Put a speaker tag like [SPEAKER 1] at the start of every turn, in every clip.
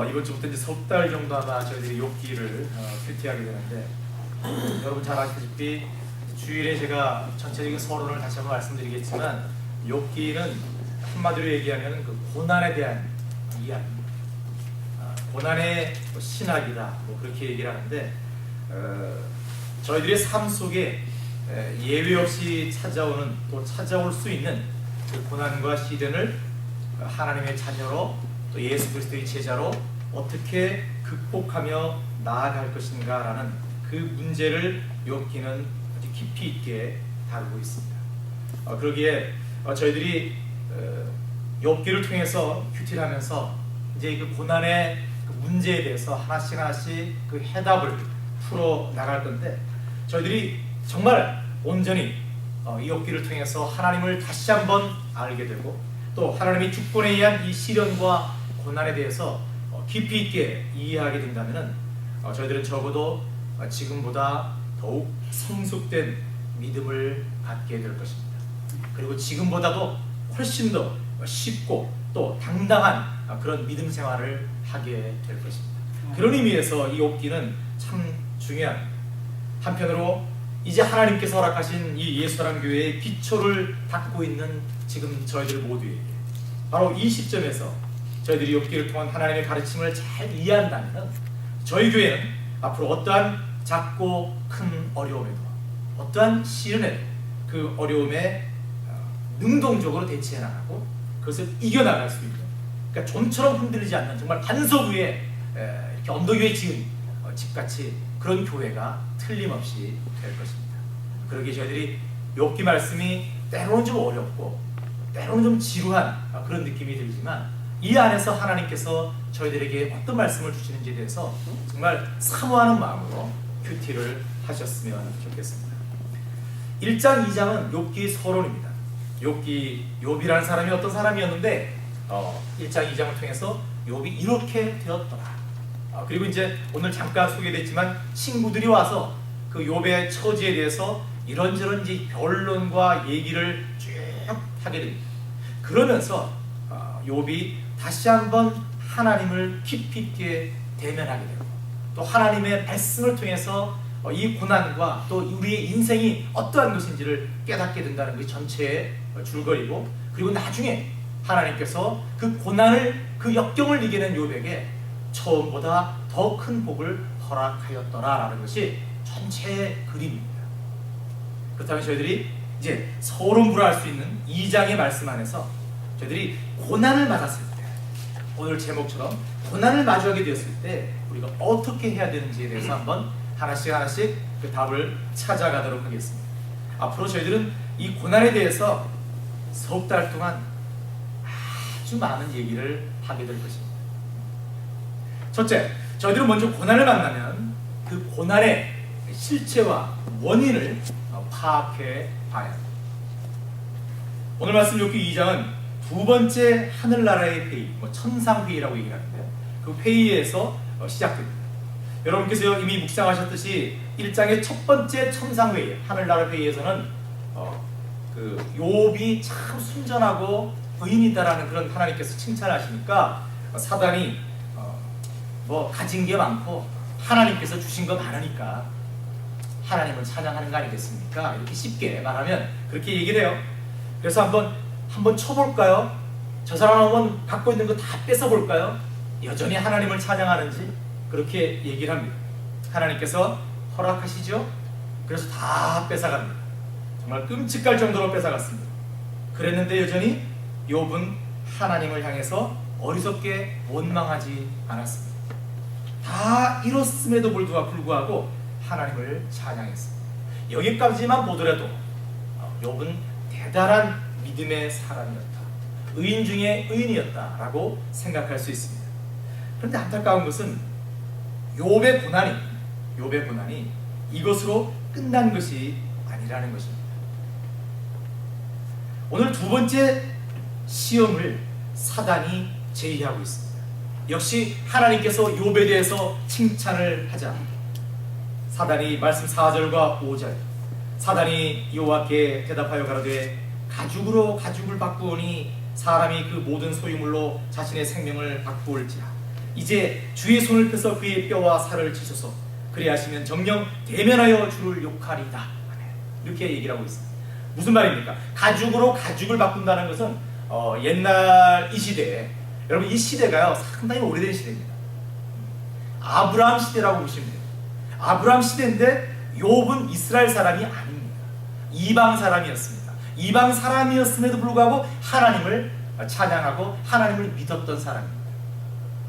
[SPEAKER 1] 이번 주부터 이제 석 달 정도 아마 저희들이 욥기를 큐티하게 되는데 여러분 잘 아시다시피 주일에 제가 전체적인 서론을 다시 한번 말씀드리겠지만 욥기는 한마디로 얘기하면 그 고난에 대한 이야기, 고난의 신학이다 그렇게 얘기를 하는데 저희들의 삶 속에 예외 없이 찾아오는 또 찾아올 수 있는 그 고난과 시련을 하나님의 자녀로 또 예수 그리스도의 제자로 어떻게 극복하며 나아갈 것인가라는 그 문제를 욥기는 아주 깊이 있게 다루고 있습니다. 그러기에 저희들이 욥기를 통해서 큐티를 하면서 이제 그 고난의 그 문제에 대해서 하나씩 그 해답을 풀어 나갈 건데 저희들이 정말 온전히 이 욥기를 통해서 하나님을 다시 한번 알게 되고 또 하나님의 주권에 의한 이 시련과 고난에 대해서 깊이 있게 이해하게 된다면 저희들은 적어도 지금보다 더욱 성숙된 믿음을 갖게 될 것입니다. 그리고 지금보다도 훨씬 더 쉽고 또 당당한 그런 믿음 생활을 하게 될 것입니다. 그런 의미에서 이 욥기는 참 중요한, 한편으로 이제 하나님께서 허락하신 이 예수라는 교회의 기초를 닦고 있는 지금 저희들 모두에게 바로 이 시점에서 저희들이 욥기를 통한 하나님의 가르침을 잘 이해한다면 저희 교회는 앞으로 어떠한 작고 큰 어려움에도 어떠한 시련에도 그 어려움에 능동적으로 대처해 나가고 그것을 이겨나갈 수 있는, 그러니까 좀처럼 흔들리지 않는 정말 반석 위에 이렇게 언덕 위에 지은 집같이 그런 교회가 틀림없이 될 것입니다. 그러기에 저희들이 욥기 말씀이 때로는 좀 어렵고 때로는 좀 지루한 그런 느낌이 들지만 이 안에서 하나님께서 저희들에게 어떤 말씀을 주시는지에 대해서 정말 사모하는 마음으로 큐티를 하셨으면 좋겠습니다. 1장 2장은 욥기 서론입니다. 욥이라는 사람이 어떤 사람이었는데 1장 2장을 통해서 욥이 이렇게 되었더라. 그리고 이제 오늘 잠깐 소개됐지만 친구들이 와서 그 욥의 처지에 대해서 이런저런 이제 변론과 얘기를 쭉 하게 됩니다. 그러면서 욥이 다시 한번 하나님을 깊이 있게 대면하게 되고 또 하나님의 말씀을 통해서 이 고난과 또 우리의 인생이 어떠한 것인지를 깨닫게 된다는 것이 전체의 줄거리고, 그리고 나중에 하나님께서 그 고난을, 그 역경을 이겨낸 욥에게 처음보다 더 큰 복을 허락하였더라라는 것이 전체의 그림입니다. 그렇다면 저희들이 이제 서론부라 할 수 있는 2장의 말씀 안에서 저희들이 고난을 맞았을 때, 오늘 제목처럼 고난을 마주하게 되었을 때 우리가 어떻게 해야 되는지에 대해서 한번 하나씩 그 답을 찾아가도록 하겠습니다. 앞으로 저희들은 이 고난에 대해서 석 달 동안 아주 많은 얘기를 하게 될 것입니다. 첫째, 저희들은 먼저 고난을 만나면 그 고난의 실체와 원인을 파악해 봐야 합니다. 오늘 말씀 욥기 2장은 두 번째 하늘나라의 회의, 천상회의라고 얘기하는데요. 그 회의에서 시작됩니다. 여러분께서 이미 묵상하셨듯이 1장의 첫 번째 천상회의, 하늘나라 회의에서는 그 욥이 참 순전하고 의인이다라는 그런 하나님께서 칭찬하시니까 사단이 가진 게 많고 하나님께서 주신 거 많으니까 하나님을 찬양하는 거 아니겠습니까? 이렇게 쉽게 말하면 그렇게 얘기를 해요. 그래서 한번 쳐볼까요? 저 사람 한번 갖고 있는 거 다 뺏어볼까요? 여전히 하나님을 찬양하는지 그렇게 얘기를 합니다. 하나님께서 허락하시죠? 그래서 다 뺏어갑니다. 정말 끔찍할 정도로 뺏어갔습니다. 그랬는데 여전히 욥은 하나님을 향해서 어리석게 원망하지 않았습니다. 다 이뤘음에도 불구하고 하나님을 찬양했습니다. 여기까지만 보더라도 욥은 대단한 믿음의 사람이었다, 의인 중에 의인이었다라고 생각할 수 있습니다. 그런데 안타까운 것은 욥의 고난이 이것으로 끝난 것이 아니라는 것입니다. 오늘 두 번째 시험을 사단이 제의하고 있습니다. 역시 하나님께서 욥에 대해서 칭찬을 하자 사단이 말씀 4절과 5절, 사단이 여호와께 대답하여 가로되 가죽으로 가죽을 바꾸오니 사람이 그 모든 소유물로 자신의 생명을 바꾸올지라 이제 주의 손을 펴서 그의 뼈와 살을 치소서. 그리하시면 정녕 대면하여 주를 욕하리이다. 이렇게 얘기를 하고 있습니다. 무슨 말입니까? 가죽으로 가죽을 바꾼다는 것은 옛날 이 시대에, 여러분 이 시대가요 상당히 오래된 시대입니다. 아브라함 시대라고 보시면 돼요. 아브라함 시대인데 욥은 이스라엘 사람이 아닙니다. 이방 사람이었습니다. 이방 사람이었음에도 불구하고 하나님을 찬양하고 하나님을 믿었던 사람입니다.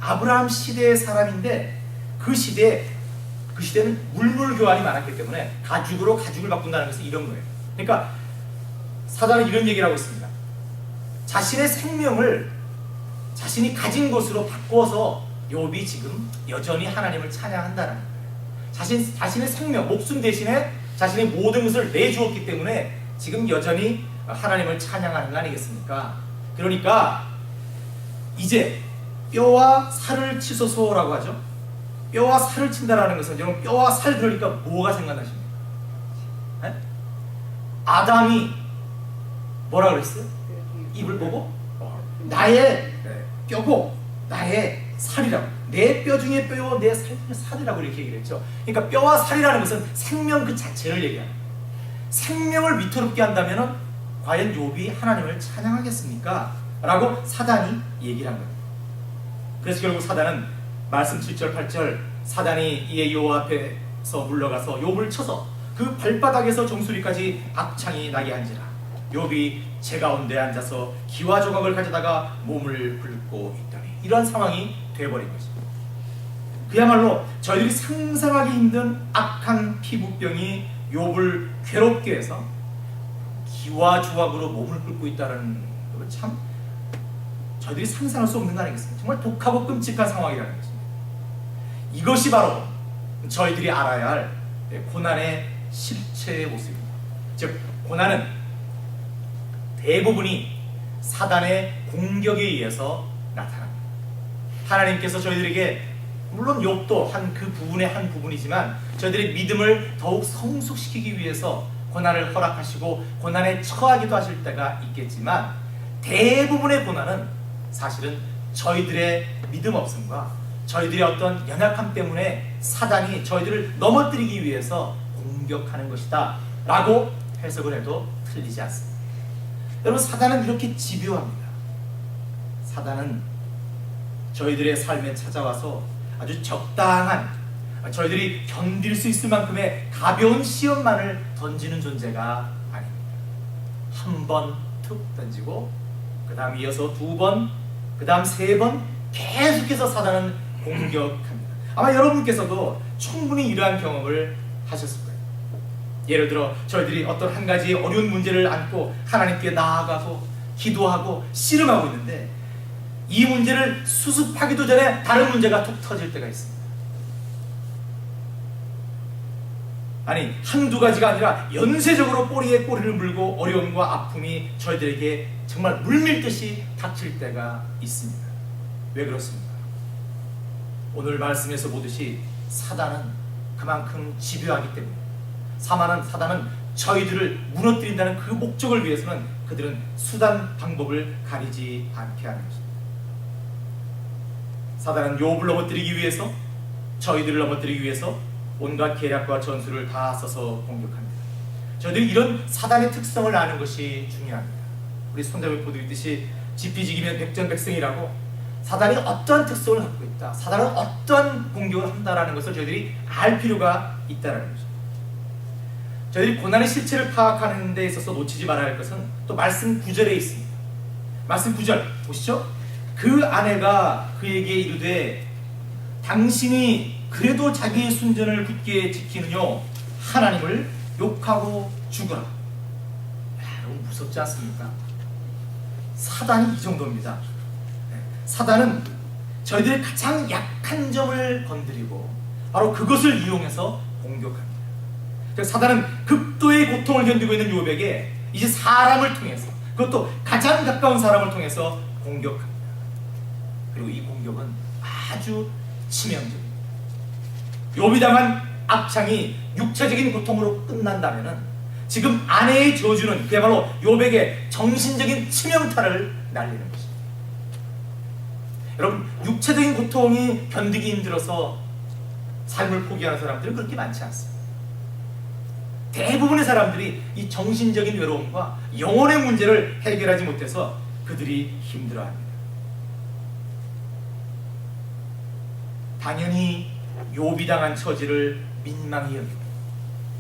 [SPEAKER 1] 아브라함 시대의 사람인데 그 시대는 물물 교환이 많았기 때문에 가죽으로 가죽을 바꾼다는 것은 이런 거예요. 그러니까 사단은 이런 얘기를 하고 있습니다. 자신의 생명을 자신이 가진 것으로 바꿔서 욥이 지금 여전히 하나님을 찬양한다는 거예요. 자신의 생명, 목숨 대신에 자신의 모든 것을 내주었기 때문에 지금 여전히 하나님을 찬양하는 거 아니겠습니까? 그러니까 이제 뼈와 살을 치소서라고 하죠. 뼈와 살을 친다라는 것은 여러분 뼈와 살 그러니까 뭐가 생각나십니까? 네? 아담이 뭐라 그랬어요? 입을 보고 나의 뼈고 나의 살이라고, 내 뼈 중에 뼈요 내 살 중에 살이라고 이렇게 얘기를 했죠. 그러니까 뼈와 살이라는 것은 생명 그 자체를 얘기하는 거예요. 생명을 위태롭게 한다면 과연 욥이 하나님을 찬양하겠습니까? 라고 사단이 얘기를 한 거예요. 그래서 결국 사단은 말씀 7절 8절 사단이 이에 여호와 앞에서 물러가서 욥을 쳐서 그 발바닥에서 정수리까지 악창이 나게 한지라 욥이 제 가운데 앉아서 기와 조각을 가져다가 몸을 긁고 있더니, 이러한 상황이 되어버린 것입니다. 그야말로 저희들이 상상하기 힘든 악한 피부병이 욥을 괴롭게 해서 기와 조각으로 몸을 긁고 있다는 것은 참 저희들이 상상할 수 없는 거 아니겠습니까? 정말 독하고 끔찍한 상황이라는 것입니다. 이것이 바로 저희들이 알아야 할 고난의 실체의 모습입니다. 즉 고난은 대부분이 사단의 공격에 의해서 나타납니다. 하나님께서 저희들에게 물론 욥도 그 부분의 한 부분이지만 저희들의 믿음을 더욱 성숙시키기 위해서 고난을 허락하시고 고난에 처하기도 하실 때가 있겠지만 대부분의 고난은 사실은 저희들의 믿음 없음과 저희들의 어떤 연약함 때문에 사단이 저희들을 넘어뜨리기 위해서 공격하는 것이다 라고 해석을 해도 틀리지 않습니다. 여러분 사단은 이렇게 집요합니다. 사단은 저희들의 삶에 찾아와서 아주 적당한, 저희들이 견딜 수 있을 만큼의 가벼운 시험만을 던지는 존재가 아닙니다. 한 번 툭 던지고 그 다음 이어서 두 번, 그 다음 세 번 계속해서 사단은 공격합니다. 아마 여러분께서도 충분히 이러한 경험을 하셨을 거예요. 예를 들어 저희들이 어떤 한 가지 어려운 문제를 안고 하나님께 나아가고 기도하고 씨름하고 있는데 이 문제를 수습하기도 전에 다른 문제가 툭 터질 때가 있습니다. 아니 한두 가지가 아니라 연쇄적으로 꼬리에 꼬리를 물고 어려움과 아픔이 저희들에게 정말 물밀듯이 닥칠 때가 있습니다. 왜 그렇습니까? 오늘 말씀에서 보듯이 사단은 그만큼 집요하기 때문에 사단은 저희들을 무너뜨린다는 그 목적을 위해서는 그들은 수단 방법을 가리지 않게 하는 것입니다. 사단은 욥을 넘어뜨리기 위해서, 저희들을 넘어뜨리기 위해서 온갖 계략과 전술을 다 써서 공격합니다. 저희들이 이런 사단의 특성을 아는 것이 중요합니다. 우리 손잡이 보듯이 지피지기면 백전백승이라고 사단이 어떠한 특성을 갖고 있다, 사단은 어떠한 공격을 한다라는 것을 저희들이 알 필요가 있다는 것입니다. 저희들이 고난의 실체를 파악하는 데 있어서 놓치지 말아야 할 것은 또 말씀 9절에 있습니다. 말씀 9절 보시죠. 그 아내가 그에게 이르되 당신이 그래도 자기의 순전을 굳게 지키느뇨 하나님을 욕하고 죽으라. 너무 무섭지 않습니까? 사단이 이 정도입니다. 사단은 저희들의 가장 약한 점을 건드리고 바로 그것을 이용해서 공격합니다. 사단은 극도의 고통을 견디고 있는 욥에게 이제 사람을 통해서, 그것도 가장 가까운 사람을 통해서 공격합니다. 그리고 이 공격은 아주 치명적입니다. 욥이 당한 악창이 육체적인 고통으로 끝난다면 지금 아내의 저주는 그야말로 욥에게 정신적인 치명타를 날리는 것입니다. 여러분, 육체적인 고통이 견디기 힘들어서 삶을 포기하는 사람들은 그렇게 많지 않습니다. 대부분의 사람들이 이 정신적인 외로움과 영혼의 문제를 해결하지 못해서 그들이 힘들어합니다. 당연히 욥이 당한 처지를 민망히 여기고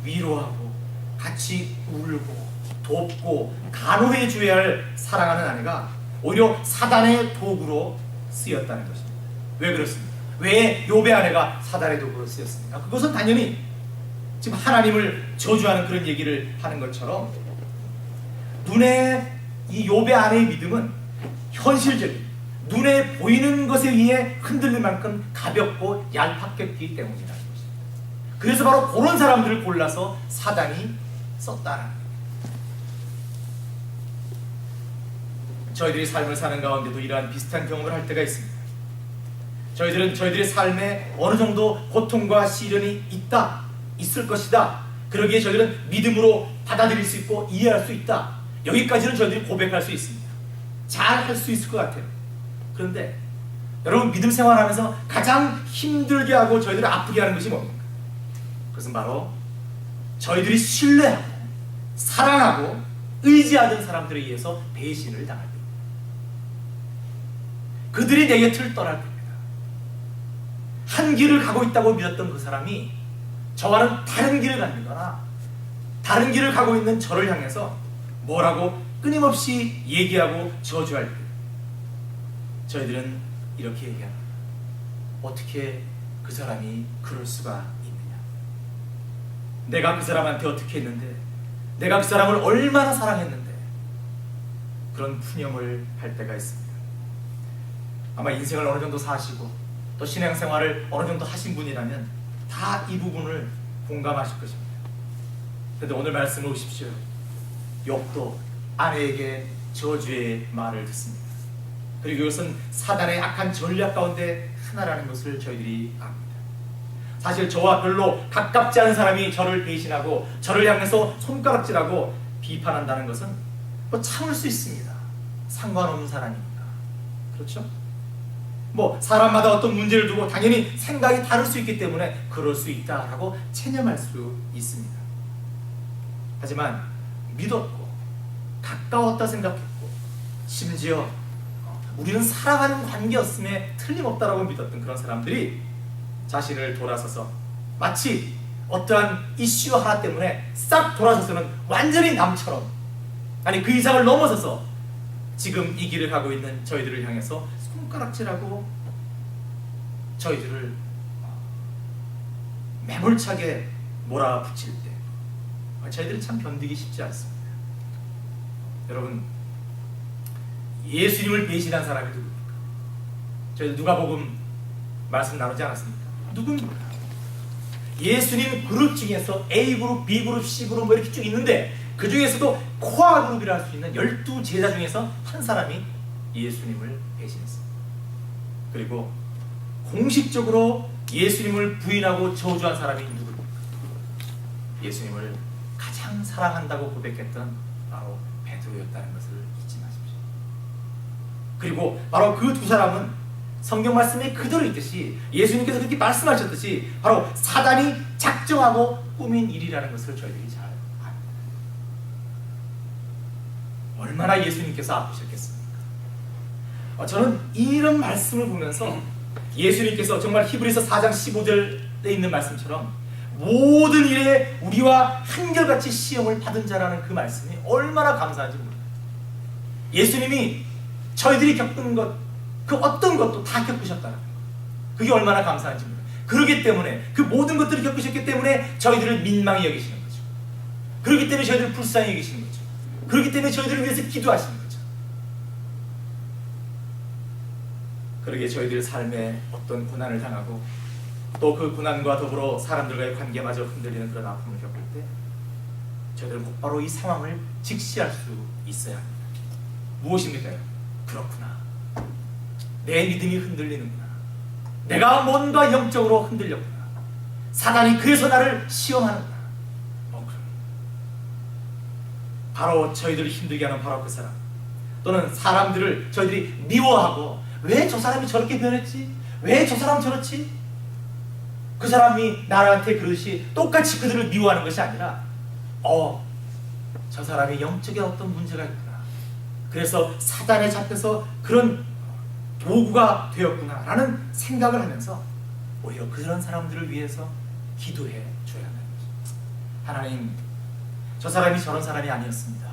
[SPEAKER 1] 위로하고 같이 울고 돕고 간호해 줘야 할 사랑하는 아내가 오히려 사단의 도구로 쓰였다는 것입니다. 왜 그렇습니까? 왜 욥의 아내가 사단의 도구로 쓰였습니까? 그것은 당연히 지금 하나님을 저주하는 그런 얘기를 하는 것처럼 눈에 이 욥의 아내의 믿음은 현실적인 눈에 보이는 것에 의해 흔들릴 만큼 가볍고 얄팍했기 때문이라는 것입니다. 그래서 바로 그런 사람들을 골라서 사단이 썼다는 겁니다. 저희들이 삶을 사는 가운데도 이러한 비슷한 경험을 할 때가 있습니다. 저희들은 저희들의 삶에 어느 정도 고통과 시련이 있을 것이다. 그러기에 저희들은 믿음으로 받아들일 수 있고 이해할 수 있다. 여기까지는 저희들이 고백할 수 있습니다. 잘 할 수 있을 것 같아요. 그런데 여러분, 믿음 생활하면서 가장 힘들게 하고 저희들을 아프게 하는 것이 뭡니까? 그것은 바로 저희들이 신뢰하고 사랑하고 의지하던 사람들에 의해서 배신을 당할 때, 그들이 내 곁을 떠날 때입니다. 한 길을 가고 있다고 믿었던 그 사람이 저와는 다른 길을 가거나 다른 길을 가고 있는 저를 향해서 뭐라고 끊임없이 얘기하고 저주할 때, 저희들은 이렇게 얘기합니다. 어떻게 그 사람이 그럴 수가 있느냐? 내가 그 사람한테 어떻게 했는데, 내가 그 사람을 얼마나 사랑했는데, 그런 푸념을 할 때가 있습니다. 아마 인생을 어느 정도 사시고 또 신앙생활을 어느 정도 하신 분이라면 다 이 부분을 공감하실 것입니다. 그런데 오늘 말씀을 보십시오. 욥도 아내에게 저주의 말을 듣습니다. 그리고 이것은 사단의 악한 전략 가운데 하나라는 것을 저희들이 압니다. 사실 저와 별로 가깝지 않은 사람이 저를 배신하고 저를 향해서 손가락질하고 비판한다는 것은 뭐 참을 수 있습니다. 상관없는 사람이니까. 그렇죠? 뭐 사람마다 어떤 문제를 두고 당연히 생각이 다를 수 있기 때문에 그럴 수 있다라고 체념할 수 있습니다. 하지만 믿었고 가까웠다 생각했고 심지어 우리는 사랑하는 관계였음에 틀림없다라고 믿었던 그런 사람들이 자신을 돌아서서 마치 어떠한 이슈 하나 때문에 싹 돌아서서는 완전히 남처럼, 아니 그 이상을 넘어서서 지금 이 길을 가고 있는 저희들을 향해서 손가락질하고 저희들을 매몰차게 몰아붙일 때 저희들은 참 견디기 쉽지 않습니다. 여러분, 예수님을 배신한 사람이 누굽니까? 저희 누가복음 말씀 나누지 않았습니까? 누굽니까? 예수님 그룹 중에서 A그룹, B그룹, C그룹 뭐 이렇게 쭉 있는데 그 중에서도 코아 그룹이라 할 수 있는 12제자 중에서 한 사람이 예수님을 배신했습니다. 그리고 공식적으로 예수님을 부인하고 저주한 사람이 누굽니까? 예수님을 가장 사랑한다고 고백했던 바로 베드로였다는 것을 잊지 마십시오. 그리고 바로 그 두 사람은 성경 말씀에 그대로 있듯이 예수님께서 그렇게 말씀하셨듯이 바로 사단이 작정하고 꾸민 일이라는 것을 저희들이 잘 압니다. 얼마나 예수님께서 아프셨겠습니까? 저는 이런 말씀을 보면서 예수님께서 정말 히브리서 4장 15절에 있는 말씀처럼 모든 일에 우리와 한결같이 시험을 받은 자라는 그 말씀이 얼마나 감사한지 모릅니다. 예수님이 저희들이 겪은 것, 그 어떤 것도 다 겪으셨다는 것, 그게 얼마나 감사한지 모릅니다. 그렇기 때문에 그 모든 것들을 겪으셨기 때문에 저희들을 민망히 여기시는 거죠. 그렇기 때문에 저희들을 불쌍히 여기시는 거죠. 그렇기 때문에 저희들을 위해서 기도하시는 거죠. 그러기에 저희들 삶에 어떤 고난을 당하고 또 그 고난과 더불어 사람들과의 관계마저 흔들리는 그런 아픔을 겪을 때 저희들은 곧바로 이 상황을 직시할 수 있어야 합니다. 무엇입니까? 그렇구나, 내 믿음이 흔들리는구나, 내가 뭔가 영적으로 흔들렸구나, 사단이 그래서 나를 시험하는구나. 바로 저희들을 힘들게 하는 바로 그 사람, 또는 사람들을 저희들이 미워하고 왜 저 사람이 저렇게 변했지? 왜 저 사람 저렇지? 그 사람이 나한테 그릇이 똑같이 그들을 미워하는 것이 아니라 저 사람이 영적인 어떤 문제가 있구나. 그래서 사단에 잡혀서 그런 도구가 되었구나 라는 생각을 하면서 오히려 그런 사람들을 위해서 기도해 줘야 한다는 것입니다. 하나님, 저 사람이 저런 사람이 아니었습니다.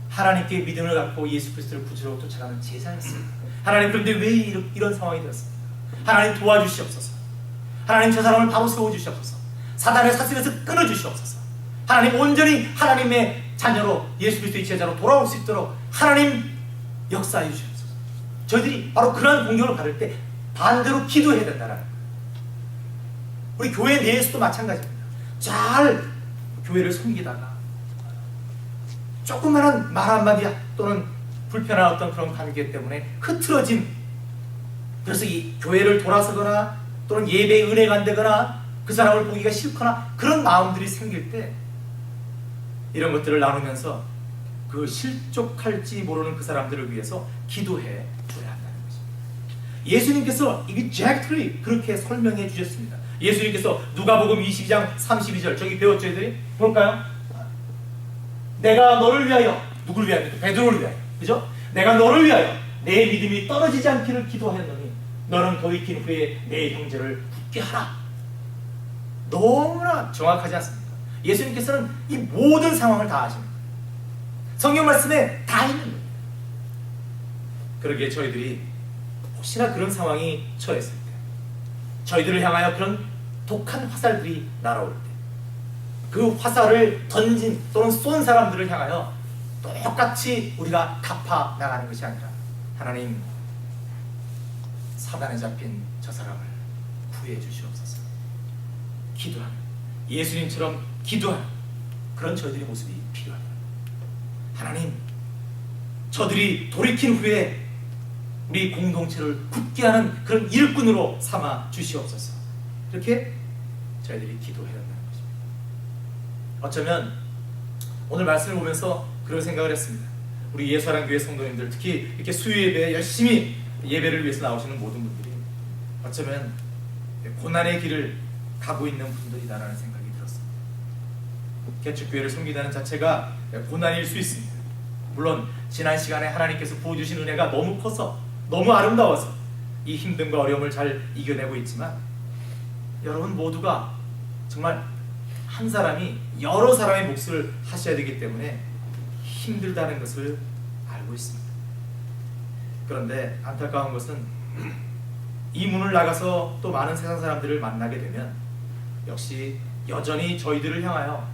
[SPEAKER 1] 하나님께 믿음을 갖고 예수 그리스도를 구주로 쫓아가는 제자였습니다. 하나님, 그런데 왜 이런 상황이 되었습니까? 하나님 도와주시옵소서. 하나님, 저 사람을 바로 세워주시옵소서. 사단의 사슬에서 끊어주시옵소서. 하나님, 온전히 하나님의 자녀로, 예수 그리스도의 제자로 돌아올 수 있도록 하나님 역사해 주시옵소서. 저희들이 바로 그러한 공격을 받을 때 반대로 기도해야 된다는 거예요. 우리 교회 내에서도 마찬가지입니다. 잘 교회를 섬기다가 조그마한 말 한마디 또는 불편한 어떤 그런 관계 때문에 흐트러진, 그래서 이 교회를 돌아서거나 또는 예배에 은혜가 안 되거나 그 사람을 보기가 싫거나 그런 마음들이 생길 때 이런 것들을 나누면서 그 실족할지 모르는 그 사람들을 위해서 기도해 줘야 한다는 것입니다. 예수님께서 이게 exactly 그렇게 설명해 주셨습니다. 예수님께서 누가복음 22장 32절 저기 배웠죠? 애들이? 볼까요? 내가 너를 위하여, 누구를 위하여? 베드로를 위하여, 그죠? 내가 너를 위하여 내 믿음이 떨어지지 않기를 기도하였노니 너는 돌이킨 후에 내 형제를 붙게 하라. 너무나 정확하지 않습니까? 예수님께서는 이 모든 상황을 다 아십니다. 성경 말씀에 다 있는 거예요. 그러기에 저희들이 혹시나 그런 상황이 처했을 때, 저희들을 향하여 그런 독한 화살들이 날아올 때, 그 화살을 던진 또는 쏜 사람들을 향하여 똑같이 우리가 갚아 나가는 것이 아니라 하나님, 사단에 잡힌 저 사람을 구해 주시옵소서. 기도하는, 예수님처럼 기도하는 그런 저희들의 모습이 필요합니다. 하나님, 저들이 돌이킨 후에 우리 공동체를 굳게 하는 그런 일꾼으로 삼아 주시옵소서. 이렇게 저희들이 기도해야 한다는 것입니다. 어쩌면 오늘 말씀을 보면서 그런 생각을 했습니다. 우리 예수사랑교회 성도님들, 특히 이렇게 수요 예배에 열심히 예배를 위해서 나오시는 모든 분들이 어쩌면 고난의 길을 가고 있는 분들이다라는 생각이 들었습니다. 개척교회를 섬기다는 자체가 고난일 수 있습니다. 물론 지난 시간에 하나님께서 부어주신 은혜가 너무 커서, 너무 아름다워서 이 힘듦과 어려움을 잘 이겨내고 있지만, 여러분 모두가 정말 한 사람이 여러 사람의 몫을 하셔야 되기 때문에 힘들다는 것을 알고 있습니다. 그런데 안타까운 것은 이 문을 나가서 또 많은 세상 사람들을 만나게 되면 역시 여전히 저희들을 향하여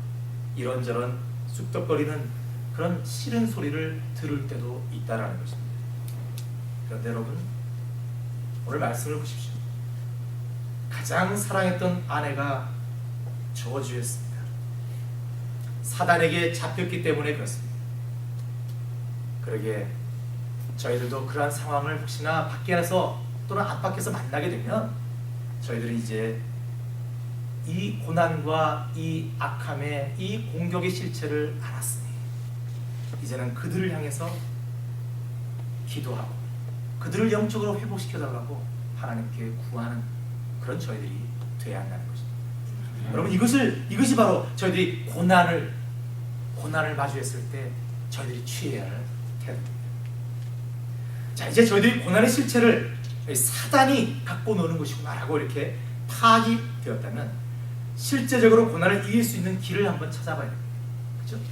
[SPEAKER 1] 이런저런 쑥덕거리는 그런 싫은 소리를 들을 때도 있다라는 것입니다. 그런데 여러분, 오늘 말씀을 보십시오. 가장 사랑했던 아내가 저주했습니다. 사단에게 잡혔기 때문에 그렇습니다. 그러기에 저희들도 그러한 상황을 혹시나 밖에서 또는 앞밖에서 만나게 되면 저희들은 이제 이 고난과 이 악함의 이 공격의 실체를 알았으니 이제는 그들을 향해서 기도하고 그들을 영적으로 회복시켜달라고 하나님께 구하는 그런 저희들이 돼야 한다는 것입니다. 여러분, 이것이 바로 저희들이 고난을 마주했을 때 저희들이 취해야 할 태도입니다. 자, 이제 저희들이 고난의 실체를 사단이 갖고 노는 것이구나라고 이렇게 파악이 되었다면 실제적으로 고난을 이길 수 있는 길을 한번 찾아봐야 됩니다. 그렇죠?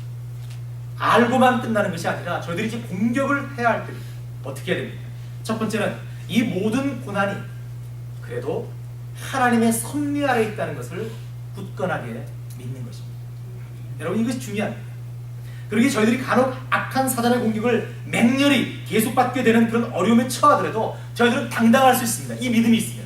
[SPEAKER 1] 알고만 끝나는 것이 아니라 저희들이 이제 공격을 해야 할 때입니다. 어떻게 해야 됩니까? 첫 번째는 이 모든 고난이 그래도 하나님의 섭리 아래 있다는 것을 굳건하게 믿는 것입니다. 여러분, 이것이 중요합니다. 그러기에 저희들이 간혹 악한 사단의 공격을 맹렬히 계속받게 되는 그런 어려움에 처하더라도 저희들은 당당할 수 있습니다. 이 믿음이 있으면.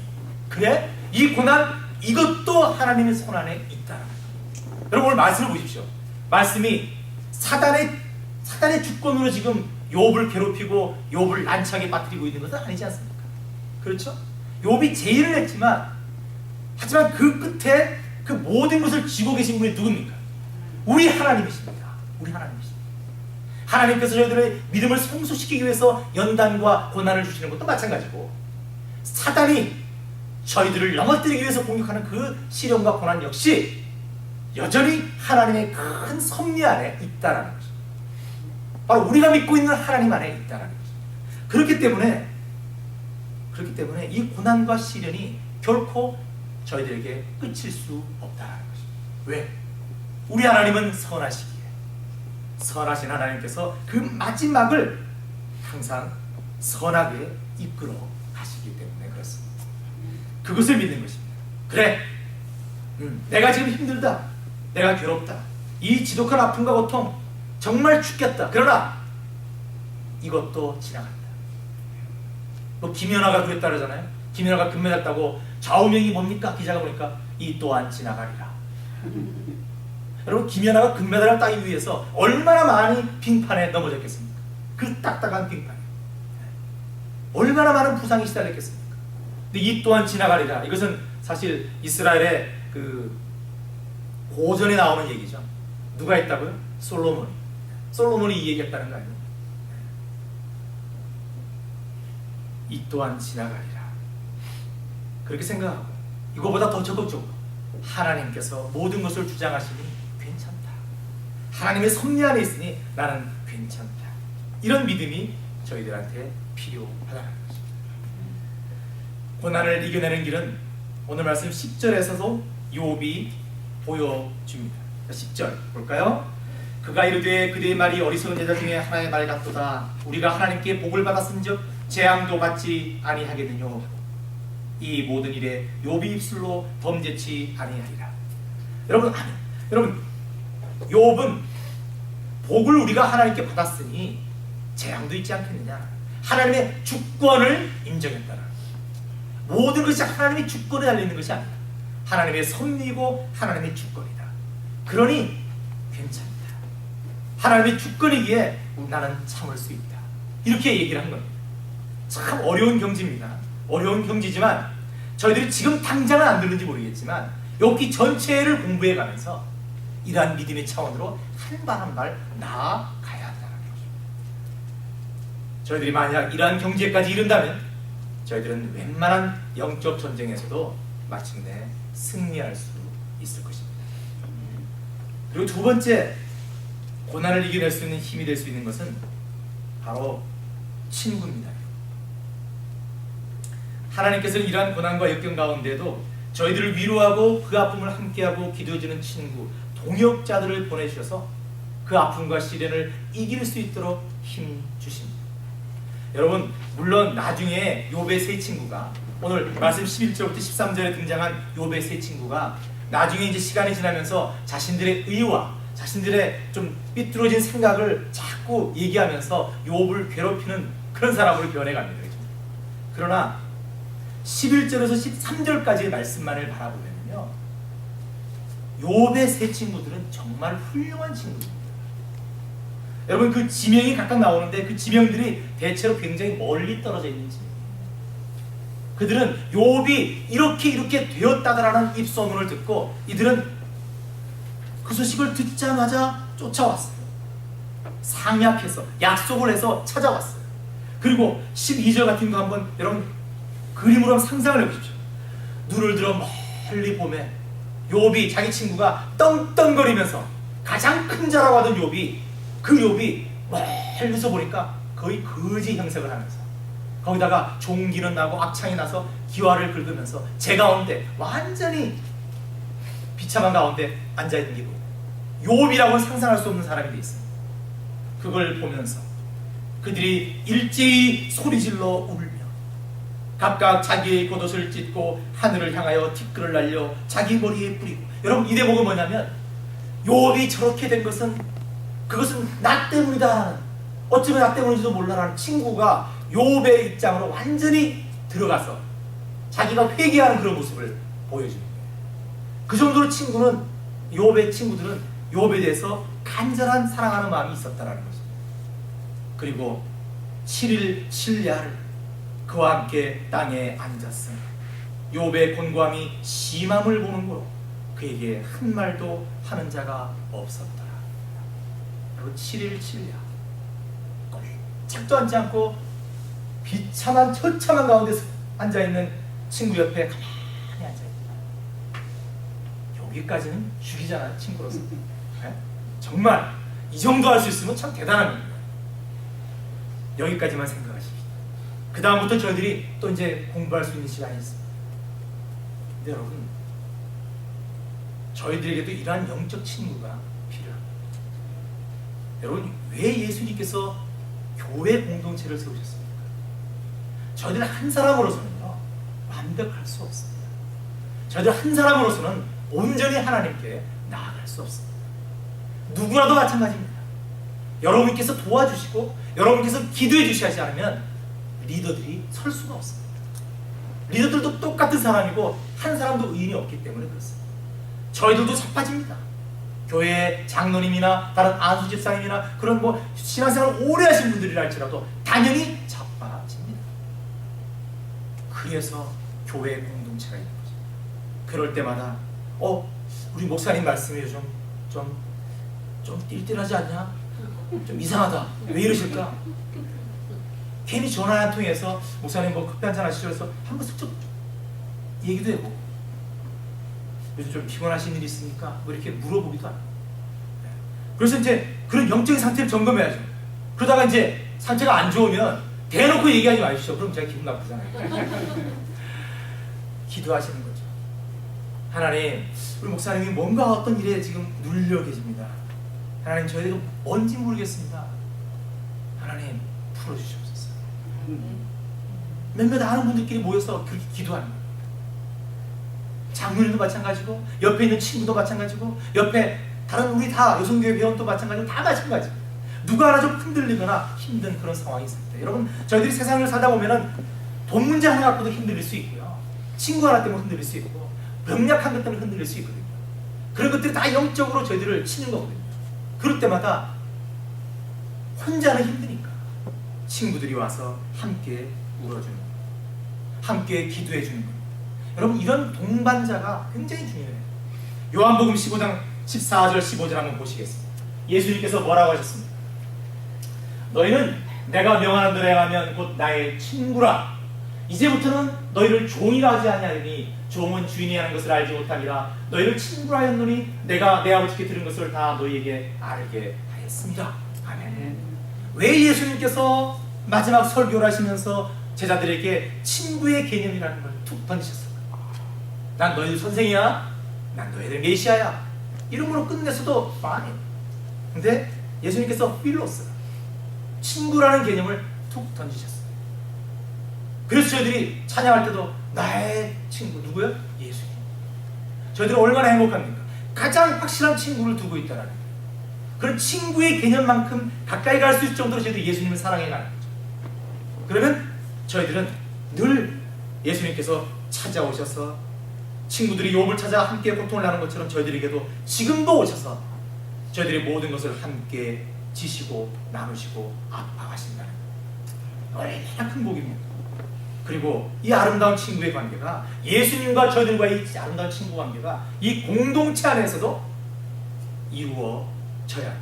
[SPEAKER 1] 그래? 이 고난, 이것도 하나님의 손 안에 있다는 거예요. 여러분, 오늘 말씀을 보십시오. 말씀이 사단의 주권으로 지금 욥을 괴롭히고 욥을 난처하게 빠뜨리고 있는 것은 아니지 않습니까? 그렇죠? 욥이 제의를 했지만 하지만 그 끝에 그 모든 것을 쥐고 계신 분이 누굽니까? 우리 하나님이십니다. 우리 하나님이십니다. 하나님께서 저희들의 믿음을 성숙시키기 위해서 연단과 고난을 주시는 것도 마찬가지고, 사단이 저희들을 넘어뜨리기 위해서 공격하는 그 시련과 고난 역시 여전히 하나님의 큰 섭리 안에 있다라는 것입니다. 바로 우리가 믿고 있는 하나님 안에 있다라는 것입니다. 그렇기 때문에 이 고난과 시련이 결코 저희들에게 끝일 수 없다라는 것입니다. 왜? 우리 하나님은 선하시기에, 선하신 하나님께서 그 마지막을 항상 선하게 이끌어 가시기 때문에 그렇습니다. 그것을 믿는 것입니다. 그래, 내가 지금 힘들다, 내가 괴롭다, 이 지독한 아픔과 고통 정말 죽겠다. 그러나 이것도 지나간다. 뭐 김연아가 그랬다 그러잖아요. 김연아가 금메달 따고 좌우명이 뭡니까? 기자가 보니까 이 또한 지나가리라. 여러분, 김연아가 금메달을 따기 위해서 얼마나 많이 빙판에 넘어졌겠습니까? 그 딱딱한 빙판에 얼마나 많은 부상이 시달렸겠습니까? 근데 이 또한 지나가리라, 이것은 사실 이스라엘의 그 고전에 나오는 얘기죠. 누가 했다고요? 솔로몬이 이 얘기했다는 거 아니에요? 이 또한 지나가리라. 그렇게 생각하고, 이거보다 더 적극적으로 하나님께서 모든 것을 주장하시니 괜찮다, 하나님의 섭리 안에 있으니 나는 괜찮다, 이런 믿음이 저희들한테 필요하다는 것입니다. 고난을 이겨내는 길은 오늘 말씀 10절에서도 욥이 보여줍니다. 10절 볼까요? 그가 이르되 그대의 말이 어리석은 여자 중에 하나의 말 같도다. 우리가 하나님께 복을 받았은즉 재앙도 받지 아니하겠느뇨. 이 모든 일에 욥이 입술로 범죄치 아니하리라. 여러분, 욥은 복을 우리가 하나님께 받았으니 재앙도 있지 않겠느냐. 하나님의 주권을 인정했다는, 모든 것이 하나님의 주권에 달려있는 것이 아니다. 하나님의 섭리고 하나님의 주권이다. 그러니 괜찮다. 하나님의 주권이기에 나는 참을 수 있다. 이렇게 얘기를 한 겁니다. 참 어려운 경지입니다. 어려운 경지지만 저희들이 지금 당장은 안 들는지 모르겠지만 여기 전체를 공부해 가면서 이러한 믿음의 차원으로 한 발 한 발 나아가야 한다는 것입니다. 저희들이 만약 이러한 경지에까지 이른다면 저희들은 웬만한 영적 전쟁에서도 마침내 승리할 수 있을 것입니다. 그리고 두 번째, 고난을 이겨낼 수 있는 힘이 될 수 있는 것은 바로 친구입니다. 하나님께서는 이러한 고난과 역경 가운데도 저희들을 위로하고 그 아픔을 함께하고 기도해주는 친구, 동역자들을 보내주셔서 그 아픔과 시련을 이길 수 있도록 힘 주십니다. 여러분, 물론 나중에 욥의 세 친구가, 오늘 말씀 11절부터 13절에 등장한 욥의 세 친구가 나중에 이제 시간이 지나면서 자신들의 의와 자신들의 좀 삐뚤어진 생각을 자꾸 얘기하면서 욥을 괴롭히는 그런 사람으로 변해갑니다. 그러나 11절에서 13절까지의 말씀만을 바라보면요, 욥의 세 친구들은 정말 훌륭한 친구들입니다. 여러분, 그 지명이 각각 나오는데 그 지명들이 대체로 굉장히 멀리 떨어져 있는 지명이에요. 그들은 욥이 이렇게 되었다라는 입소문을 듣고 이들은 그 소식을 듣자마자 쫓아왔어요. 상약해서 약속을 해서 찾아왔어요. 그리고 12절 같은 거 한번 여러분 그림으로 한번 상상을 해보십시오. 눈을 들어 멀리 보면 욥이, 자기 친구가 떵떵거리면서 가장 큰 자라고 하던 욥이, 그 욥이 멀리서 보니까 거의 거지 형색을 하면서 거기다가 종기는 나고 악창이 나서 기와를 긁으면서 제 가운데 완전히 비참한 가운데 앉아있는 게 보여요. 욥이라고는 상상할 수 없는 사람이 돼 있습니다. 그걸 보면서 그들이 일제히 소리질러 울며 각각 자기의 겉옷을 찢고 하늘을 향하여 티끌을 날려 자기 머리에 뿌리고, 여러분 이 대목은 뭐냐면 욥이 저렇게 된 것은 그것은 나 때문이다, 어쩌면 나 때문인지도 몰라라는 친구가 욥의 입장으로 완전히 들어가서 자기가 회개하는 그런 모습을 보여주는 거예요. 그 정도로 욥의 친구들은 욥에 대해서 간절한 사랑하는 마음이 있었다는 것입니다. 그리고 7일 7야를 그와 함께 땅에 앉았으나 욥의 곤고함이 심함을 보는 거로 그에게 한 말도 하는 자가 없었더라. 그리고 7일 7야, 책도 앉지 않고 비참한 처참한 가운데 앉아있는 친구 옆에 가만히 앉아있다. 여기까지는 죽이잖아요, 친구로서. 네? 정말 이 정도 할 수 있으면 참 대단한 겁니다. 여기까지만 생각하십시오. 그 다음부터 저희들이 또 이제 공부할 수 있는 시간이 있습니다. 근데 여러분, 저희들에게도 이러한 영적 친구가 필요합니다. 여러분, 왜 예수님께서 교회 공동체를 세우셨습니까? 저희들 한 사람으로서는요, 완벽할 수 없습니다. 저희들 한 사람으로서는 온전히 하나님께 나아갈 수 없습니다. 누구라도 마찬가지입니다. 여러분께서 도와주시고 여러분께서 기도해 주시지 않으면 리더들이 설 수가 없습니다. 리더들도 똑같은 사람이고 한 사람도 의인이 없기 때문에 그렇습니다. 저희들도 자빠집니다. 교회 장로님이나 다른 안수 집사님이나 그런 뭐 신앙생활을 오래 하신 분들이라 할지라도 당연히 자빠집니다. 그래서 교회 공동체가 있는 거죠. 그럴 때마다 우리 목사님 말씀이 좀 띨띨하지 않냐? 좀 이상하다. 왜 이러실까? 괜히 전화 한 통해서 목사님 뭐 커피 한잔 하시죠? 그래서 한 번씩 좀 얘기도 해보고, 요즘 좀 피곤하신 일 있습니까? 뭐 이렇게 물어보기도 하고. 그래서 이제 그런 영적인 상태를 점검해야죠. 그러다가 이제 상태가 안 좋으면 대놓고 얘기하지 마십시오. 그럼 제가 기분 나쁘잖아요. 기도하시는 거죠. 하나님, 우리 목사님이 뭔가 어떤 일에 지금 눌려 계십니다. 하나님, 저희가 뭔지 모르겠습니다. 하나님, 풀어주시옵소서. 몇몇 아는 분들끼리 모여서 그렇게 기도하는 거예요. 장로님도 마찬가지고, 옆에 있는 친구도 마찬가지고, 옆에 다른 우리 다 여성교회 회원도 마찬가지고, 다 마찬가지. 누가 하나 좀 흔들리거나 힘든 그런 상황이 있을 때, 여러분, 저희들이 세상을 살다 보면은 돈 문제 하나 갖고도 흔들릴 수 있고요, 친구 하나 때문에 흔들릴 수 있고, 병약한 것 때문에 흔들릴 수 있거든요. 그런 것들이 다 영적으로 저희들을 치는 거거든요. 그럴 때마다 혼자는 힘드니까 친구들이 와서 함께 울어주는 거예요. 함께 기도해 주는 거예요. 여러분, 이런 동반자가 굉장히 중요해요. 요한복음 15장 14절 15절 한번 보시겠습니다. 예수님께서 뭐라고 하셨습니까? 너희는 내가 명하는 대로 행하면 곧 나의 친구라. 이제부터는 너희를 종이라 하지 아니하니 종은 주인이 하는 것을 알지 못함이라. 너희를 친구라 하였노니 내가 내 아버지께 들은 것을 다 너희에게 알게 하였습니다. 아멘. 왜 예수님께서 마지막 설교를 하시면서 제자들에게 친구의 개념이라는 걸 툭 던지셨을까요? 난 너희들 선생이야, 난 너희들 메시아야, 이름으로 끝냈어도 많이. 근데 예수님께서 필로스, 친구라는 개념을 툭 던지셨어요. 그래서 저희들이 찬양할 때도 나의 친구 누구요? 예수님. 저희들은 얼마나 행복합니까? 가장 확실한 친구를 두고 있다는 거예요. 그런 친구의 개념만큼 가까이 갈 수 있을 정도로 저희들이 예수님을 사랑해가는 거죠. 그러면 저희들은 늘 예수님께서 찾아오셔서 친구들이 욥을 찾아 함께 고통을 나누는 것처럼 저희들에게도 지금도 오셔서 저희들의 모든 것을 함께 지시고 나누시고 아파하신다는 거예요. 얼마나 큰 복입니다. 그리고 이 아름다운 친구의 관계가, 예수님과 저희들과의 이 아름다운 친구 관계가 이 공동체 안에서도 이루어져야 합니다.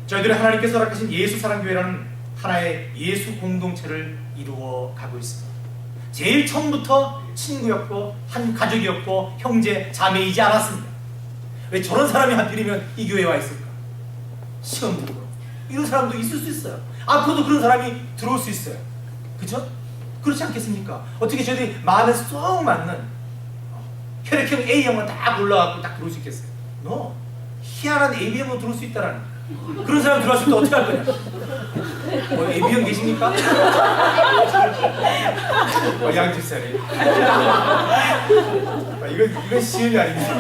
[SPEAKER 1] 저희들은 하나님께서 허락하신 예수사랑교회라는 하나의 예수 공동체를 이루어 가고 있습니다. 제일 처음부터 친구였고 한 가족이었고 형제 자매이지 않았습니다. 왜 저런 사람이 하필이면 이 교회에 와 있을까? 시험 들고 이런 사람도 있을 수 있어요. 앞으로도 그런 사람이 들어올 수 있어요. 그렇죠? 그렇지 않겠습니까? 어떻게 저희들이 마음에 쏙 맞는 혈액형 A형만 딱 올라가고 딱 들어올 수 있겠어요? No. 희한한 AB형으로 들어올 수 있다라는 거예요. 그런 사람 들어왔을 때 어떻게 할 거냐? AB형 계십니까? 양집사님. 이건 시험이 아닙니다.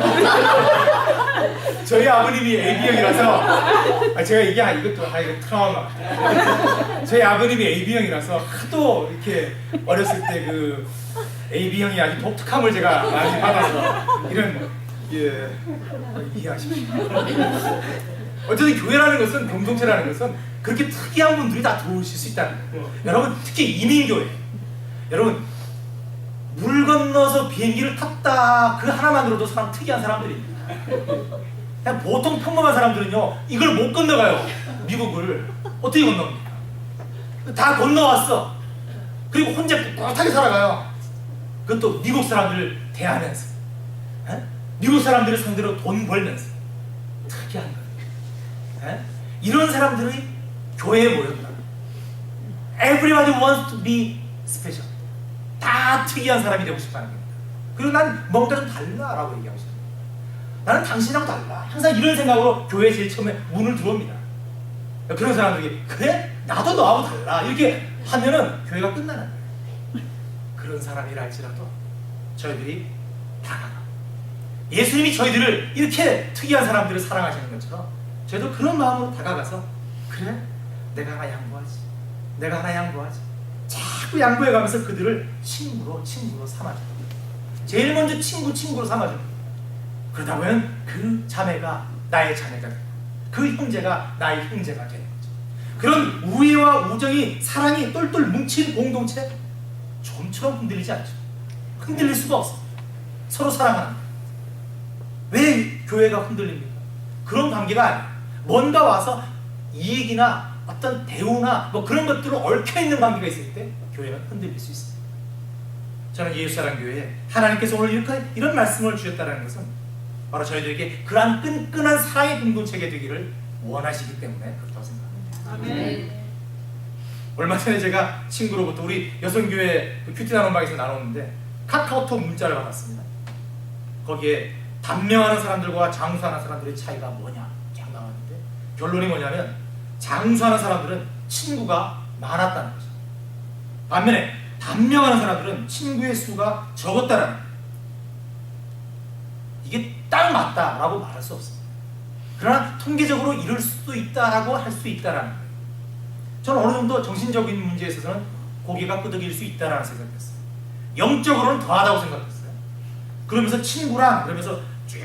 [SPEAKER 1] 저희 아버님이 AB형이라서 제가 이것도 이거 트라우마. 저희 아버님이 AB형이라서 하도 이렇게 어렸을 때 그 AB형이 아주 독특함을 제가 많이 받아서 이런 이해하십시오. 어쨌든 교회라는 것은, 공동체라는 것은 그렇게 특이한 분들이 다 들어오실 수 있다는 거예요. 여러분, 특히 이민교회, 여러분 물 건너서 비행기를 탔다, 그 하나만으로도 사람 특이한 사람들입니다. 그냥 보통 평범한 사람들은요 이걸 못 건너가요. 미국을 어떻게 건너갑니까? 다 건너왔어. 그리고 혼자 꿋꿋하게 살아가요. 그것도 미국 사람들을 대하면서, 미국 사람들을 상대로 돈 벌면서. 특이한 거예요. 이런 사람들이 교회에 모였다. Everybody wants to be special. 다 특이한 사람이 되고 싶다는 겁니다. 그리고 난 뭔가 좀 달라라고 얘기하고 싶어요. 나는 당신하고 달라. 항상 이런 생각으로 교회에 제일 처음에 문을 들어옵니다. 그런 사람들이 그래? 나도 너하고 달라. 이렇게 하면은 교회가 끝나는 거예요. 그런 사람이라 할지라도 저희들이 다가가. 예수님이 저희들을 이렇게 특이한 사람들을 사랑하시는 것처럼 저희도 그런 마음으로 다가가서 그래? 내가 하나 양보하지. 내가 하나 양보하지. 자꾸 양보해가면서 그들을 친구로 삼아줘요. 제일 먼저 친구로 삼아줘요. 그러다 보면 그 자매가 나의 자매가 되고 그 형제가 나의 형제가 되는 거죠. 그런 우애와 우정이 사랑이 똘똘 뭉친 공동체 좀처럼 흔들리지 않죠. 흔들릴 수가 없습니다. 서로 사랑하는 거예요. 왜 교회가 흔들립니까? 그런 관계가 아니에요. 뭔가 와서 이익이나 어떤 대우나 뭐 그런 것들로 얽혀있는 관계가 있을 때 교회는 흔들릴 수 있습니다. 저는 예수사랑교회에 하나님께서 오늘 이런 말씀을 주셨다는 것은 바로 저희들에게 그러한 끈끈한 사랑의 공동체가 되기를 원하시기 때문에 그렇다고 생각합니다.
[SPEAKER 2] 아멘.
[SPEAKER 1] 얼마 전에 제가 친구로부터 우리 여성교회 큐티 나눔방에서 나눴는데 카카오톡 문자를 받았습니다. 거기에 단명하는 사람들과 장수하는 사람들의 차이가 뭐냐 쫙 나왔는데 결론이 뭐냐면 장수하는 사람들은 친구가 많았다는 거죠. 반면에 단명하는 사람들은 친구의 수가 적었다는 거예요. 이게 딱 맞다라고 말할 수 없습니다. 그러나 통계적으로 이럴 수도 있다라고 할 수 있다라는 거예요. 저는 어느 정도 정신적인 문제에 있어서는 고개가 끄덕일 수 있다라는 생각을 했어요. 영적으로는 더하다고 생각했어요. 그러면서 친구란 그러면서 쭉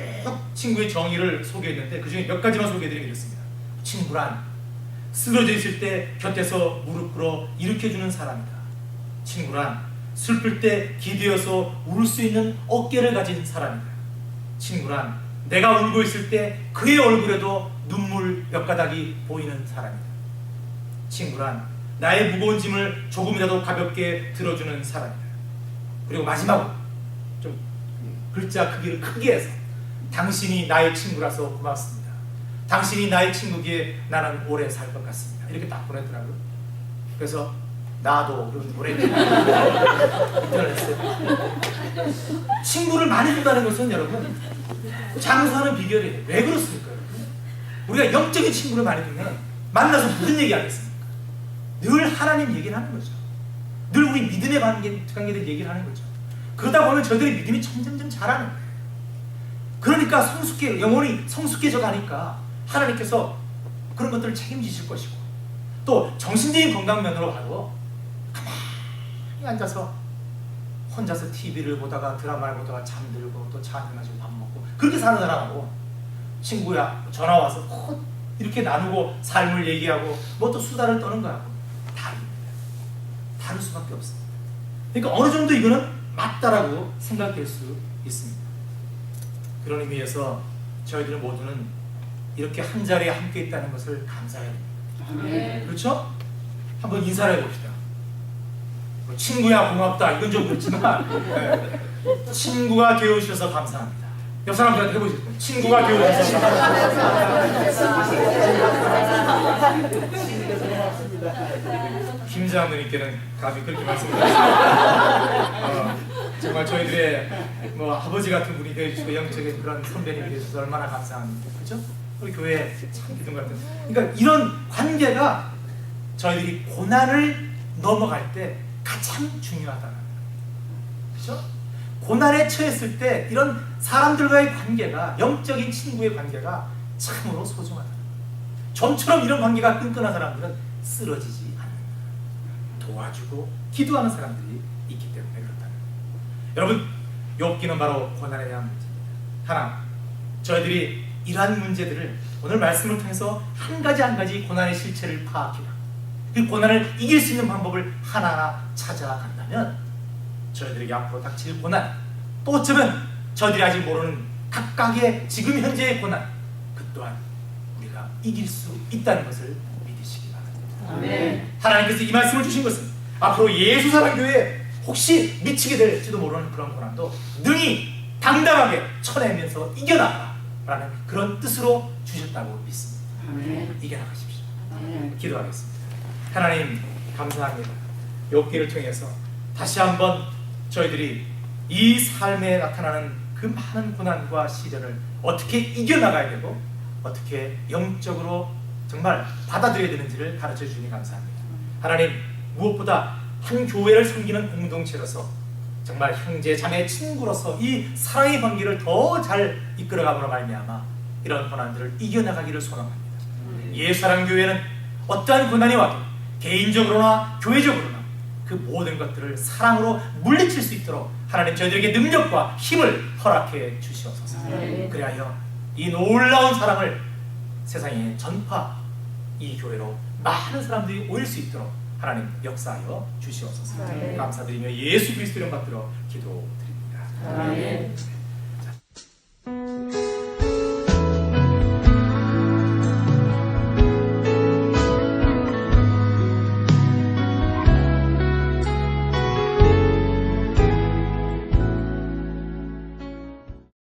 [SPEAKER 1] 친구의 정의를 소개했는데 그 중에 몇 가지만 소개해드리면 이렇습니다. 친구란 쓰러져 있을 때 곁에서 무릎 꿇어 일으켜주는 사람이다. 친구란 슬플 때 기대어서 울 수 있는 어깨를 가진 사람이다. 친구란 내가 울고 있을 때 그의 얼굴에도 눈물 몇 가닥이 보이는 사람이다. 친구란 나의 무거운 짐을 조금이라도 가볍게 들어주는 사람이다. 그리고 마지막으로 좀 글자 크기를 크게 해서 당신이 나의 친구라서 고맙습니다. 당신이 나의 친구기에 나는 오래 살 것 같습니다. 이렇게 딱 보냈더라고요. 그래서 나도 그런 노래 인터넷 했어요. 친구를 많이 준다는 것은 여러분 장수하는 비결이에요. 왜 그렇습니까? 우리가 영적인 친구를 많이 두면 만나서 무슨 얘기 하겠습니까? 늘 하나님 얘기를 하는 거죠. 늘 우리 믿음에 관계된 얘기를 하는 거죠. 그러다 보면 저들의 믿음이 점점점 자라는 거예요. 그러니까 영혼이 성숙해져 가니까 하나님께서 그런 것들을 책임지실 것이고 또 정신적인 건강면으로 봐도 가만히 앉아서 혼자서 TV를 보다가 드라마를 보다가 잠들고 또 차 한잔 마시고 밥 먹고 그렇게 사는 사람하고 친구야 전화 와서 이렇게 나누고 삶을 얘기하고 뭐 또 수다를 떠는 거하고 다릅니다. 다를 수밖에 없습니다. 그러니까 어느 정도 이거는 맞다라고 생각될 수 있습니다. 그런 의미에서 저희들 모두는 이렇게 한 자리에 함께 있다는 것을 감사해야 됩니다.
[SPEAKER 2] 네.
[SPEAKER 1] 그렇죠? 한번 인사를 해봅시다. 뭐 친구야 고맙다 이건 좀 그렇지만 친구가 되어주셔서 감사합니다. 옆 사람들한테 해보시죠. 친구가 되어주셔서 감사합니다. 김장로님께는 감히 그렇게 말씀드렸습니다. 정말 저희들의 뭐 아버지 같은 분이 되어주시고 영적인 그런 선배님이 되어주셔서 얼마나 감사합니다. 그렇죠? 우리 교회 참 기둥 같은. 그러니까 이런 관계가 저희들이 고난을 넘어갈 때 가장 중요하다는 거예요. 그렇죠? 고난에 처했을 때 이런 사람들과의 관계가 영적인 친구의 관계가 참으로 소중하다. 좀처럼 이런 관계가 끈끈한 사람들은 쓰러지지 않는다. 도와주고 기도하는 사람들이 있기 때문에 그렇다는 거예요. 여러분 욥기는 바로 고난에 대한 문제입니다. 하나 저희들이 이러한 문제들을 오늘 말씀을 통해서 한 가지 한 가지 고난의 실체를 파악해라. 그 고난을 이길 수 있는 방법을 하나하나 찾아간다면 저희들에게 앞으로 닥칠 고난 또 어쩌면 저희들이 아직 모르는 각각의 지금 현재의 고난 그 또한 우리가 이길 수 있다는 것을 믿으시기 바랍니다.
[SPEAKER 2] 아멘.
[SPEAKER 1] 하나님께서 이 말씀을 주신 것은 앞으로 예수사랑교회에 혹시 미치게 될지도 모르는 그런 고난도 능히 당당하게 쳐내면서 이겨나가라는 그런 뜻으로 주셨다고 믿습니다.
[SPEAKER 2] 아멘.
[SPEAKER 1] 이겨나가십시오.
[SPEAKER 2] 아멘.
[SPEAKER 1] 기도하겠습니다. 하나님 감사합니다. 욥기를 통해서 다시 한번 저희들이 이 삶에 나타나는 그 많은 고난과 시련을 어떻게 이겨나가야 되고 어떻게 영적으로 정말 받아들여야 되는지를 가르쳐 주시니 감사합니다. 하나님, 무엇보다 한 교회를 섬기는 공동체로서 정말 형제, 자매, 친구로서 이 사랑의 관계를 더 잘 이끌어가므로 말미암아 이런 고난들을 이겨나가기를 소원합니다. 예수사랑교회는 어떠한 고난이 와도 개인적으로나 교회적으로나 그 모든 것들을 사랑으로 물리칠 수 있도록 하나님 저희들에게 능력과 힘을 허락해 주시옵소서. 그리하여 이 놀라운 사랑을 세상에 전파, 이 교회로 많은 사람들이 오일 수 있도록 하나님 역사하여 주시옵소서. 감사드리며 예수 그리스도 이름 받들어 기도드립니다.
[SPEAKER 2] 아멘.